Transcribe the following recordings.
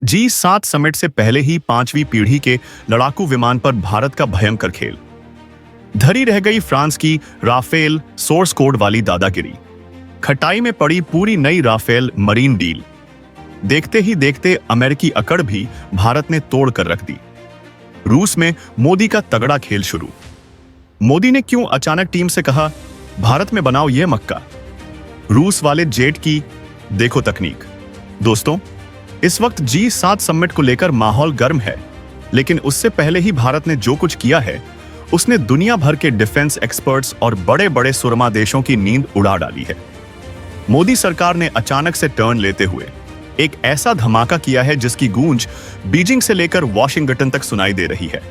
G7 summit से पहले ही पांचवी पीढ़ी के लड़ाकू विमान पर भारत का भयंकर खेल। धरी रह गई फ्रांस की राफेल सोर्स कोड वाली दादागिरी। खटाई में पड़ी पूरी नई राफेल मरीन डील। देखते ही देखते अमेरिकी अकड़ भी भारत ने तोड़ कर रख दी। रूस में मोदी का तगड़ा खेल शुरू। मोदी ने क्यों अचानक टीम से कहा, भारत में बनाओ ये मक्का। रूस वाले जेट की देखो तकनीक। दोस्तों, इस वक्त G7 समिट को लेकर माहौल गर्म है, लेकिन उससे पहले ही भारत ने जो कुछ किया है उसने दुनिया भर के डिफेंस एक्सपर्ट्स और बड़े बड़े सुरमा देशों की नींद उड़ा डाली है। मोदी सरकार ने अचानक से टर्न लेते हुए एक ऐसा धमाका किया है जिसकी गूंज बीजिंग से लेकर वॉशिंगटन तक सुनाई दे रही है।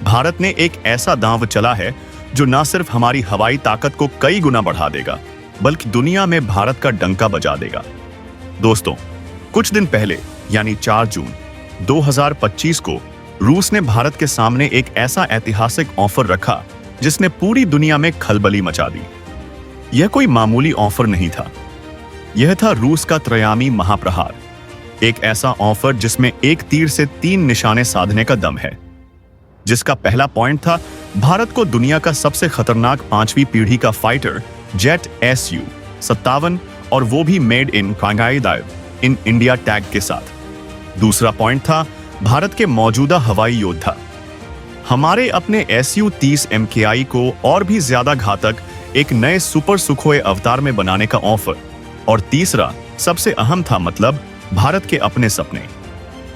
भारत ने एक ऐसा दांव चला है जो न सिर्फ हमारी हवाई ताकत को कई गुना बढ़ा देगा, बल्कि दुनिया में भारत का डंका बजा देगा। दोस्तों, कुछ दिन पहले यानी 4 जून 2025 को रूस ने भारत के सामने एक ऐसा ऐतिहासिक ऑफर रखा जिसने पूरी दुनिया में खलबली मचा दी। यह कोई मामूली ऑफर नहीं था, यह था रूस का त्रयामी महाप्रहार। एक ऐसा ऑफर जिसमें एक तीर से 3 निशाने साधने का दम है। जिसका पहला पॉइंट था भारत को दुनिया का सबसे खतरनाक 5वीं पीढ़ी का फाइटर जेट Su-57 और वो भी made in in India tag के साथ। दूसरा पॉइंट था भारत के मौजूदा हवाई योद्धा हमारे अपने Su-30 MKI को और भी ज्यादा घातक एक नए सुपर सुखोई अवतार में बनाने का ऑफर। और तीसरा सबसे अहम था, मतलब भारत के अपने सपने,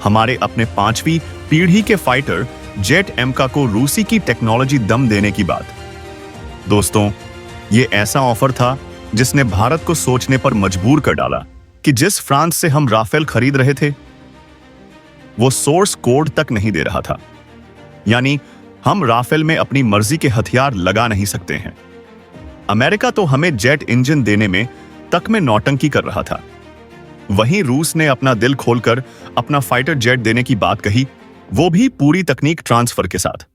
हमारे अपने 5वीं पीढ़ी के फाइटर जेट एमका को रूसी की टेक्नोलॉजी दम देने की बात। दोस्तों, यह ऐसा ऑफर था जिसने भारत को सोचने पर मजबूर कर डाला कि जिस फ्रांस से हम राफेल खरीद रहे थे वो सोर्स कोड तक नहीं दे रहा था। यानी हम राफेल में अपनी मर्जी के हथियार लगा नहीं सकते हैं। अमेरिका तो हमें जेट इंजन देने में तक में नौटंकी कर रहा था। वहीं रूस ने अपना दिल खोलकर अपना फाइटर जेट देने की बात कही, वो भी पूरी तकनीक ट्रांसफर के साथ।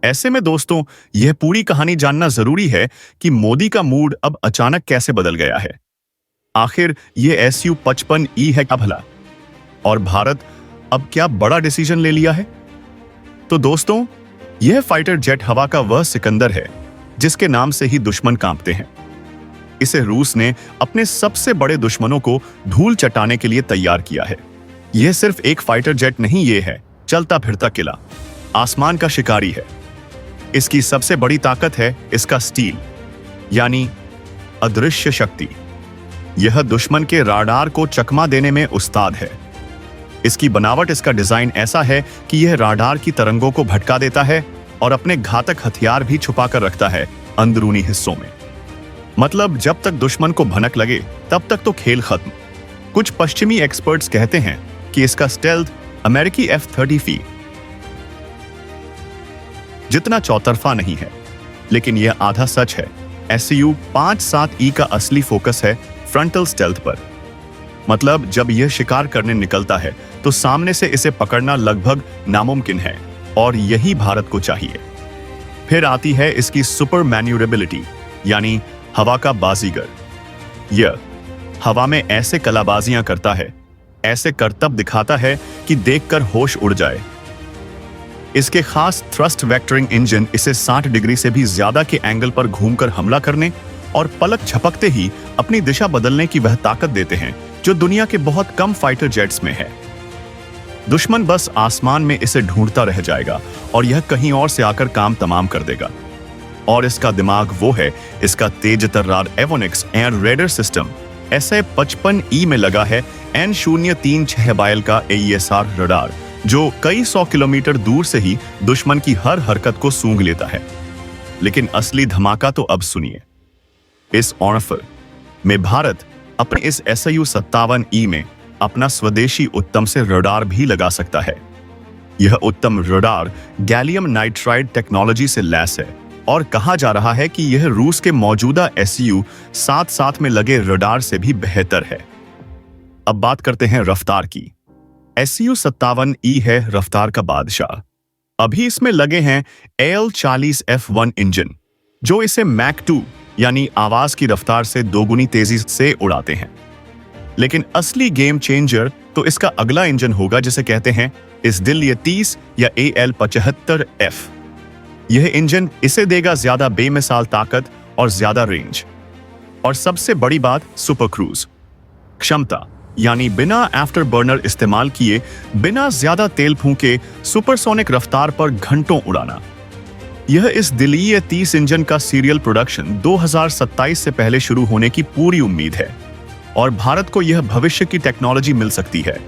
ऐसे में दोस्तों, यह पूरी कहानी जानना जरूरी है कि मोदी का मूड अब अचानक कैसे बदल गया है। आखिर यह Su-55E है क्या भला? और भारत अब क्या बड़ा डिसीजन ले लिया है? तो दोस्तों, यह फाइटर जेट हवा का वह सिकंदर है जिसके नाम से ही दुश्मन कांपते हैं। इसे रूस ने अपने सबसे बड़े दुश्मनों को धूल चटाने के लिए तैयार किया है। यह सिर्फ एक फाइटर जेट नहीं, यह है चलता फिरता किला, आसमान का शिकारी है। इसकी सबसे बड़ी ताकत है इसका स्टील, यानी अदृश्य शक्ति। यह दुश्मन के राडार को चकमा देने में उस्ताद है। इसकी बनावट, इसका डिजाइन ऐसा है कि यह राडार की तरंगों को भटका देता है और अपने घातक हथियार भी छुपा कर रखता है अंदरूनी हिस्सों में। मतलब जब तक दुश्मन को भनक लगे तब तक तो खेल खत्म। कुछ पश्चिमी एक्सपर्ट्स कहते हैं कि इसका स्टेल्थ अमेरिकी F-30 जितना चौतरफा नहीं है, लेकिन यह आधा सच है। Su-57E का असली फोकस है फ्रंटल स्टेल्थ पर। मतलब जब यह शिकार करने निकलता है तो सामने से इसे पकड़ना लगभग नामुमकिन है, और यही भारत को चाहिए। फिर आती है इसकी सुपर मैन्यूरेबिलिटी, यानी हवा का बाजीगर। यह हवा में ऐसे कलाबाजियां करता है, ऐसे करतब दिखाता है कि देखकर होश उड़ जाए। इसके खास थ्रस्ट वेक्टरिंग इंजन इसे 60 डिग्री से भी ज्यादा के एंगल पर घूमकर हमला करने और पलक झपकते ही अपनी दिशा बदलने की वह ताकत देते हैं जो दुनिया के बहुत कम फाइटर जेट्स में है। दुश्मन बस आसमान में इसे ढूंढता रह जाएगा और यह कहीं और से आकर काम तमाम कर देगा। और इसका दिमाग वो है, इसका तेज तर्रार एवोनिक्स एयर रेडर सिस्टम SA-55E में लगा है N036 बाइल का AESR रडार, जो कई 100 किलोमीटर दूर से ही दुश्मन की हर हरकत को सूंघ लेता है। लेकिन असली धमाका तो अब सुनिए। इस ऑफर में भारत अपने इस Su-57E में अपना स्वदेशी उत्तम से रडार भी लगा सकता है। यह उत्तम रडार गैलियम नाइट्राइड टेक्नोलॉजी से लैस है और कहा जा रहा है कि यह रूस के मौजूदा Su-77 में लगे रडार से भी बेहतर है। अब बात करते हैं रफ्तार की। Su-57E है रफ्तार का बादशाह। अभी इसमें लगे हैं AL-40F1 इंजन, जो इसे मैक 2 यानी आवाज की रफ्तार से दोगुनी तेजी से उड़ाते हैं। लेकिन असली गेम चेंजर तो इसका अगला इंजन होगा जिसे कहते हैं इस्दिल 30 या AL-75F। यह इंजन इसे देगा ज्यादा बेमिसाल ताकत और ज्यादा रेंज। और सबसे बड़ी बात, सुपर क्रूज क्षमता, यानी बिना आफ्टर बर्नर इस्तेमाल किए, बिना ज्यादा तेल फूंके सुपरसोनिक रफ्तार पर घंटों उड़ाना। यह इस दिलीय 30 इंजन का सीरियल प्रोडक्शन 2027 से पहले शुरू होने की पूरी उम्मीद है और भारत को यह भविष्य की टेक्नोलॉजी मिल सकती है।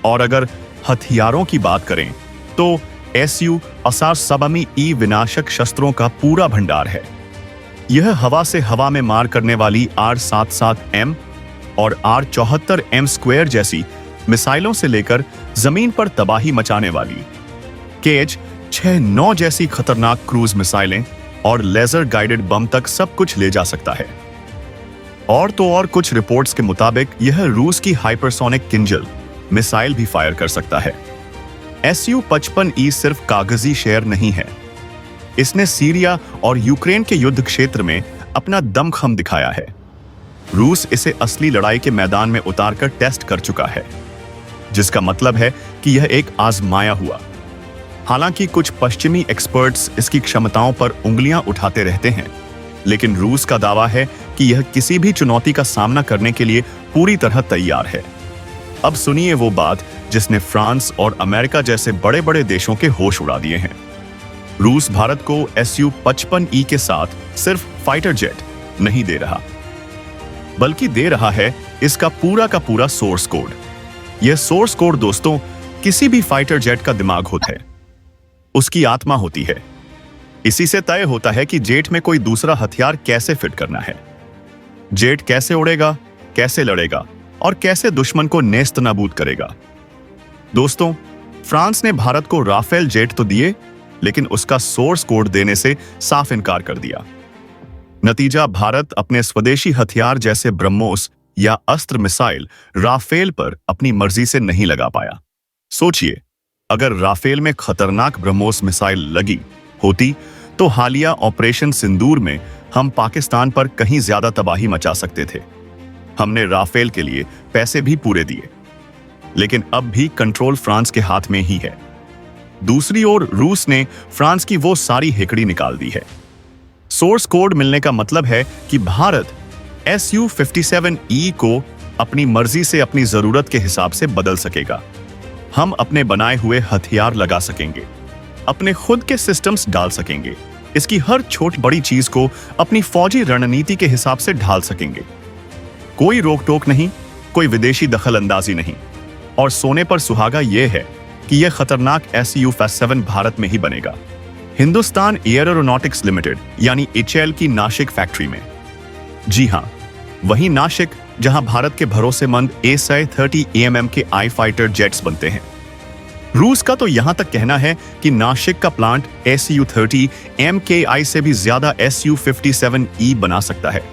और अगर हथियारों की बात करें तो SU असार सबमी ई विनाशक शस्त्रों का पूरा भंडार है। यह हवा से हवा में मार करने वाली R-77M और R-74M² जैसी मिसाइलों से लेकर जमीन पर तबाही मचाने वाली KH-69 जैसी खतरनाक क्रूज मिसाइलें और लेजर गाइडेड बम तक सब कुछ ले जा सकता है। और तो और कुछ रिपोर्ट्स के मुताबिक यह रूस की हाइपरसोनिक किंजल मिसाइल भी फायर कर सकता है। Su-55E सिर्फ कागजी शेयर नहीं है, इसने सीरिया और यूक्रेन के युद्ध क्षेत्र में अपना दमखम दिखाया है। रूस इसे असली लड़ाई के मैदान में उतारकर टेस्ट कर चुका है, जिसका मतलब है कि यह एक आजमाया हुआ। हालांकि कुछ पश्चिमी एक्सपर्ट्स इसकी क्षमताओं पर उंगलियां उठाते रहते हैं, लेकिन रूस का दावा है कि यह किसी भी चुनौती का सामना करने के लिए पूरी तरह तैयार है। अब सुनिए वो बात जिसने फ्रांस और अमेरिका जैसे बड़े बड़े देशों के होश उड़ा दिए हैं। रूस भारत को Su-55E के साथ सिर्फ फाइटर जेट नहीं दे रहा, बल्कि दे रहा है इसका पूरा का पूरा सोर्स कोड। यह सोर्स कोड दोस्तों किसी भी फाइटर जेट का दिमाग होता है, उसकी आत्मा होती है। इसी से तय होता है कि जेट में कोई दूसरा हथियार कैसे फिट करना है, जेट कैसे उड़ेगा, कैसे लड़ेगा और कैसे दुश्मन को नेस्त नाबूद करेगा। दोस्तों, फ्रांस ने भारत को राफेल जेट तो दिए, लेकिन उसका सोर्स कोड देने से साफ इनकार कर दिया। नतीजा, भारत अपने स्वदेशी हथियार जैसे ब्रह्मोस या अस्त्र मिसाइल राफेल पर अपनी मर्जी से नहीं लगा पाया। सोचिए, अगर राफेल में खतरनाक ब्रह्मोस मिसाइल लगी होती तो हालिया ऑपरेशन सिंदूर में हम पाकिस्तान पर कहीं ज्यादा तबाही मचा सकते थे। हमने राफेल के लिए पैसे भी पूरे दिए, लेकिन अब भी कंट्रोल फ्रांस के हाथ में ही है। दूसरी ओर रूस ने फ्रांस की वो सारी हेकड़ी निकाल दी है। सोर्स कोड मिलने का मतलब है कि भारत Su-57E को अपनी मर्जी से अपनी जरूरत के हिसाब से बदल सकेगा। हम अपने बनाए हुए हथियार लगा सकेंगे, अपने खुद के सिस्टम्स डाल सकेंगे, इसकी हर छोटी बड़ी चीज को अपनी फौजी रणनीति के हिसाब से ढाल सकेंगे। कोई रोक टोक नहीं, कोई विदेशी दखल अंदाजी नहीं। और सोने पर सुहागा यह है कि यह खतरनाक Su-57 भारत में ही बनेगा, हिंदुस्तान एयरोनॉटिक्स लिमिटेड यानी HAL की नासिक फैक्ट्री में। जी हां, वही नासिक जहां भारत के भरोसेमंद A-30 AMM के आई फाइटर जेट्स बनते हैं। रूस का तो यहां तक कहना है कि नासिक का प्लांट Su-30 MKI से भी ज्यादा Su-57E बना सकता है,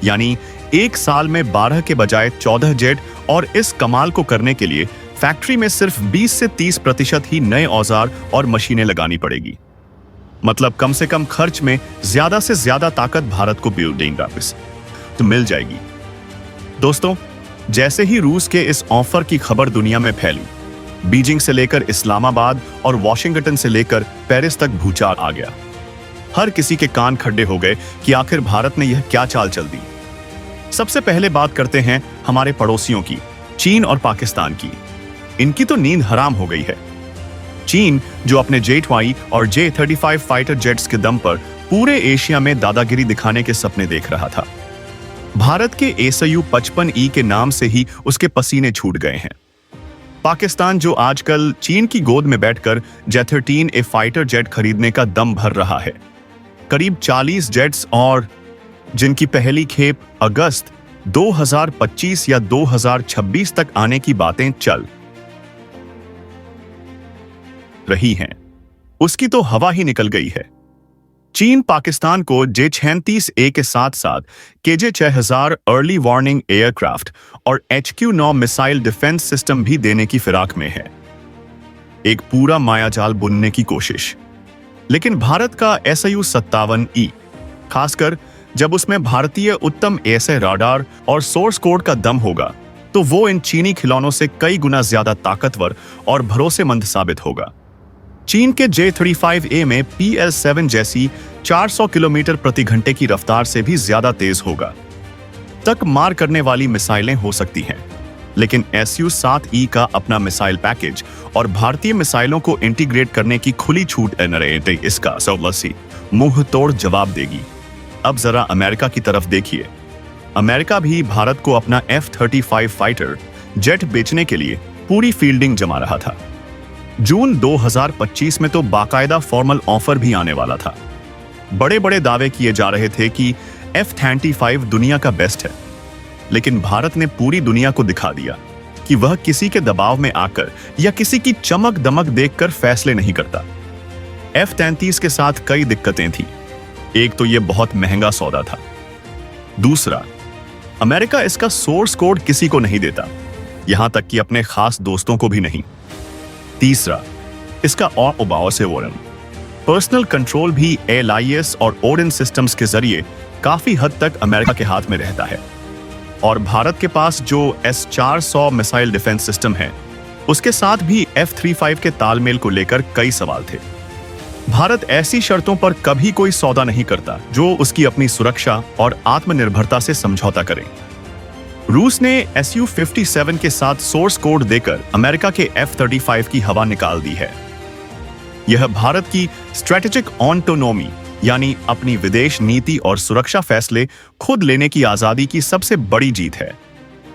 यानी एक साल में 12 के बजाय 14 जेट। और इस कमाल को करने के लिए फैक्ट्री में सिर्फ 20 से 30% ही नए औजार और मशीनें लगानी पड़ेगी। मतलब कम से कम खर्च में ज्यादा से ज्यादा ताकत भारत को बिल्डिंग वापस तो मिल जाएगी। दोस्तों, जैसे ही रूस के इस ऑफर की खबर दुनिया में फैली, बीजिंग से लेकर इस्लामाबाद और वॉशिंगटन से लेकर पेरिस तक भूचाल आ गया। हर किसी के कान खड्डे हो गए कि आखिर भारत ने यह क्या चाल चल दी। सबसे पहले बात करते हैं हमारे पड़ोसियों की, चीन और पाकिस्तान की। इनकी तो नींद हराम हो गई है। चीन जो अपने J-20 और J-35 फाइटर जेट्स के दम पर पूरे एशिया में दादागिरी दिखाने के सपने देख रहा था। भारत के Su-55E के नाम से ही उसके पसीने छूट गए हैं। पाकिस्तान जो आजकल चीन की गोद में बैठकर J-13A फाइटर जेट खरीदने का दम भर रहा है, करीब 40 जेट्स, और जिनकी पहली खेप अगस्त 2025 या 2026 तक आने की बातें चल रही हैं, उसकी तो हवा ही निकल गई है। चीन पाकिस्तान को J-36A के साथ साथ KJ-6000 अर्ली वार्निंग एयरक्राफ्ट और HQ-9 मिसाइल डिफेंस सिस्टम भी देने की फिराक में है। एक पूरा मायाजाल बुनने की कोशिश। लेकिन भारत का Su-57E, खासकर जब उसमें भारतीय उत्तम एएसए राडार और सोर्स कोड का दम होगा, तो वो इन चीनी खिलौनों से कई गुना ज्यादा ताकतवर और भरोसेमंद साबित होगा। चीन के J-35A में PL-7 जैसी 400 किलोमीटर प्रति घंटे की रफ्तार से भी ज्यादा तेज होगा तक मार करने वाली मिसाइलें हो सकती हैं, लेकिन Su-7E का अपना मिसाइल पैकेज और भारतीय मिसाइलों को इंटीग्रेट करने की खुली छूट इसका सौलसी मुंह तोड़ जवाब देगी। अब जरा अमेरिका की तरफ देखिए। अमेरिका भी भारत को अपना F-35 फाइटर जेट बेचने के लिए पूरी फील्डिंग जमा रहा था। जून 2025 में तो बाकायदा फॉर्मल ऑफर भी आने वाला था। बड़े बड़े दावे किए जा रहे थे कि F-35 दुनिया का बेस्ट है, लेकिन भारत ने पूरी दुनिया को दिखा दिया कि वह किसी के दबाव में आकर या किसी की चमक दमक देखकर फैसले नहीं करता। F-33 के साथ कई दिक्कतें थी। एक तो यह बहुत महंगा सौदा था। दूसरा, अमेरिका इसका सोर्स कोड किसी को नहीं देता, यहां तक कि अपने खास दोस्तों को भी नहीं। तीसरा, इसका और उबाव से वारन पर्सनल कंट्रोल भी LIS और ओडिन सिस्टम्स के जरिए काफी हद तक अमेरिका के हाथ में रहता है। और भारत के पास जो S-400 मिसाइल डिफेंस सिस्टम है, उसके साथ भी F-35 के तालमेल को लेकर कई सवाल थे। भारत ऐसी शर्तों पर कभी कोई सौदा नहीं करता जो उसकी अपनी सुरक्षा और आत्मनिर्भरता से समझौता करे। रूस ने Su-57 के साथ सोर्स कोड देकर अमेरिका के F-35 की हवा निकाल दी है। यह भारत की स्ट्रेटेजिक ऑटोनोमी यानी अपनी विदेश नीति और सुरक्षा फैसले खुद लेने की आजादी की सबसे बड़ी जीत है।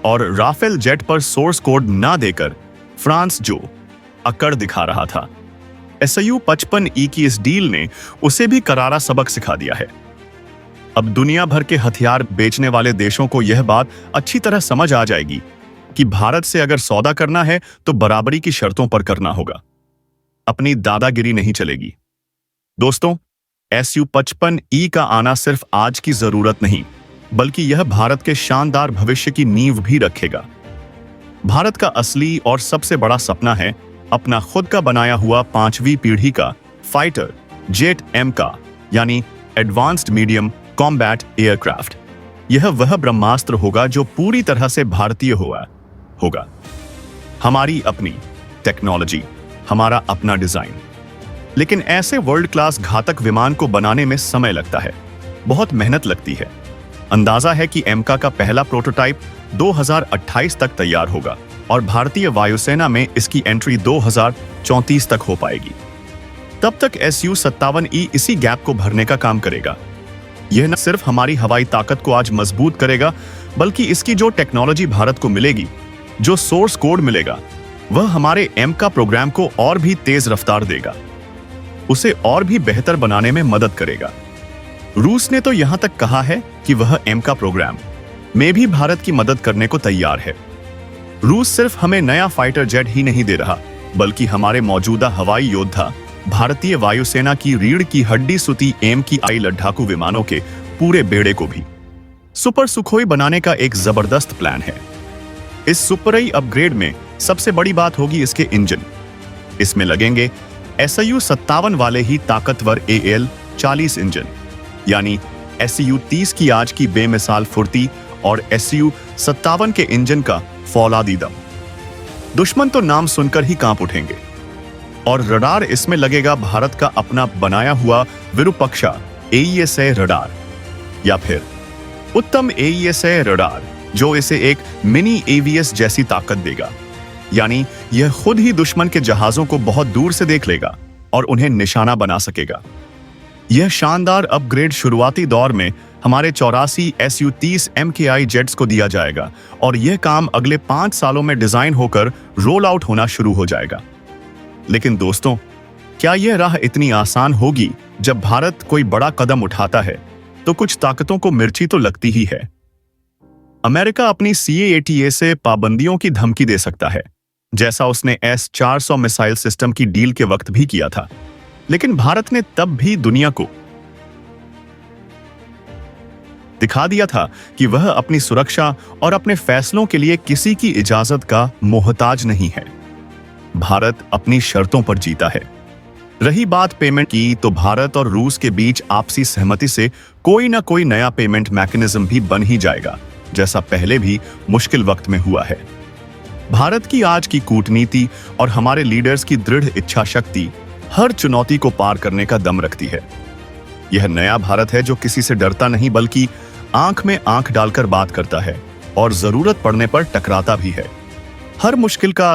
और राफेल जेट पर सोर्स कोड ना देकर फ्रांस जो अकड़ दिखा रहा था, Su-55E की इस डील ने उसे भी करारा सबक सिखा दिया है। अब दुनिया भर के हथियार बेचने वाले देशों को यह बात अच्छी तरह समझ आ जाएगी कि भारत से अगर सौदा करना है तो बराबरी की शर्तों पर करना होगा, अपनी दादागिरी नहीं चलेगी। दोस्तों, Su-55E का आना सिर्फ आज की जरूरत नहीं, बल्कि यह भारत के शानदार भविष्य की नींव भी रखेगा। भारत का असली और सबसे बड़ा सपना है अपना खुद का बनाया हुआ 5वीं पीढ़ी का फाइटर जेट MK यानी एडवांस्ड मीडियम कॉम्बैट एयरक्राफ्ट। यह वह ब्रह्मास्त्र होगा जो पूरी तरह से भारतीय होगा। हमारी अपनी टेक्नोलॉजी, हमारा अपना डिजाइन। लेकिन ऐसे वर्ल्ड क्लास घातक विमान को बनाने में समय लगता है, बहुत मेहनत लगती है। अंदाजा है कि MK का पहला प्रोटोटाइप 2028 तक तैयार होगा और भारतीय वायुसेना में इसकी एंट्री 2034 तक हो पाएगी। तब तक Su-57E इसी गैप को भरने का काम करेगा। यह न सिर्फ हमारी हवाई ताकत को आज मजबूत करेगा, बल्कि इसकी जो टेक्नोलॉजी भारत को मिलेगी, जो सोर्स कोड मिलेगा, वह हमारे MK प्रोग्राम को और भी तेज रफ्तार देगा, उसे और भी बेहतर बनाने में मदद करेगा। रूस ने तो यहां तक कहा है कि वह MK प्रोग्राम में भी भारत की मदद करने को तैयार है। रूस सिर्फ हमें नया फाइटर जेट ही नहीं दे रहा, बल्कि हमारे मौजूदा हवाई योद्धा भारतीय वायुसेना की रीढ़ की हड्डी सुती MKI लड़ाकू विमानों के पूरे बेड़े को भी सुपर सुखोई बनाने का एक जबरदस्त प्लान है। इस सुपरई अपग्रेड में सबसे बड़ी बात होगी इसके इंजन। इसमें लगेंगे Su-57 वाले ही ताकतवर AL-40 इंजन, यानी Su-30 की आज की बेमिसाल फुर्ती और Su-57 के इंजन का फौलादी दम। दुश्मन तो नाम सुनकर ही कांप उठेंगे। और रडार इसमें लगेगा भारत का अपना बनाया हुआ विरूपक्षा AESA रडार, या फिर उत्तम AESA रडार, जो इसे एक मिनी AVS जैसी ताकत देगा। यानी यह खुद ही दुश्मन के जहाजों को बहुत दूर से देख लेगा और उन्हें निशाना बना सकेगा। यह शानदार अपग्रेड शुरुआती दौर में हमारे 84 Su-30 MKI जेट्स को दिया जाएगा और यह काम अगले 5 सालों में डिजाइन होकर रोल आउट होना शुरू हो जाएगा। लेकिन दोस्तों, क्या यह राह इतनी आसान होगी? जब भारत कोई बड़ा कदम उठाता है तो कुछ ताकतों को मिर्ची तो लगती ही है। अमेरिका अपनी CAATA से पाबंदियों की धमकी दे सकता है, जैसा उसने S-400 मिसाइल सिस्टम की डील के वक्त भी किया था। लेकिन भारत ने तब भी दुनिया को दिखा दिया था कि वह अपनी सुरक्षा और अपने फैसलों के लिए किसी की इजाजत का मोहताज नहीं है। भारत अपनी शर्तों पर जीता है। रही बात पेमेंट की, तो भारत और रूस के बीच आपसी सहमति से कोई ना कोई नया पेमेंट मैकेनिज्म भी बन ही जाएगा, जैसा पहले भी मुश्किल वक्त में हुआ है। भारत की आज की कूटनीति और हमारे लीडर्स की दृढ़ इच्छा शक्ति हर चुनौती को पार करने का दम रखती है। यह नया भारत है जो किसी से डरता नहीं बल्कि आंख में आंख डालकर बात करता है और जरूरत पड़ने पर टकराता भी है। हर मुश्किल का